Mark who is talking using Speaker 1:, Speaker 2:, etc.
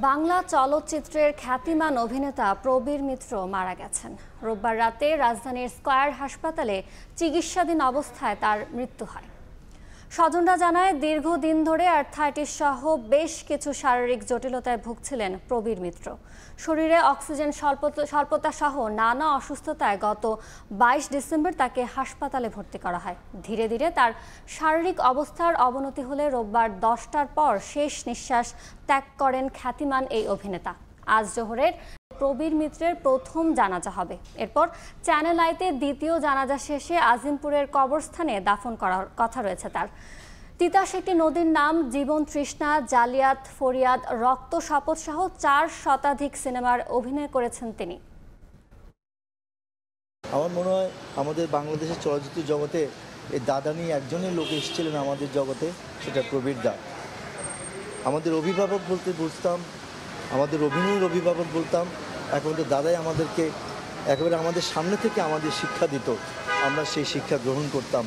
Speaker 1: বাংলা চলচ্চিত্রের খ্যাতিমান অভিনেতা প্রবীর মিত্র মারা গেছেন। রোববার রাতে রাজধানীর স্কয়ার হাসপাতালে চিকিৎসাধীন অবস্থায় তার মৃত্যু হয়। স্বজনরা জানায়, দীর্ঘদিন ধরে আর্থ্রাইটিস সহ বেশ কিছু শারীরিক জটিলতায় ভুগছিলেন প্রবীর মিত্র। শরীরে অক্সিজেন স্বল্পতা সহ নানা অসুস্থতায় গত 22 ডিসেম্বর তাকে হাসপাতালে ভর্তি করা হয়। ধীরে ধীরে তার শারীরিক অবস্থার অবনতি হলে রোববার 10টার পর শেষ নিঃশ্বাস ত্যাগ করেন খ্যাতিমান এই অভিনেতা। আজ জোহরের প্রবীর মিত্রের প্রথম জানাজা হবে। এরপর চ্যানেল আইতে দ্বিতীয় জানাজা শেষে আজিমপুরের কবরস্থানে দাফন করার কথা রয়েছে তার। তিতাস একটি নদীর নাম, জীবন তৃষ্ণা, জালিয়াত, ফরিয়াদ, রক্ত শপথ সহ 4 শতাধিক সিনেমার অভিনয় করেছেন তিনি।
Speaker 2: আমার মনে হয় আমাদের বাংলাদেশের চলচ্চিত্র জগতে এই দাদা নিয়ে একজনের লোক এসেছিলেন আমাদের জগতে, সেটা প্রবীর দা। আমাদের অভিভাবক বলতে বুঝতাম, আমাদের অভিনয়ের অভিভাবক বলতাম। একমাত্র দাদাই আমাদেরকে একেবারে আমাদের সামনে থেকে আমাদের শিক্ষা দিত, আমরা সেই শিক্ষা গ্রহণ করতাম।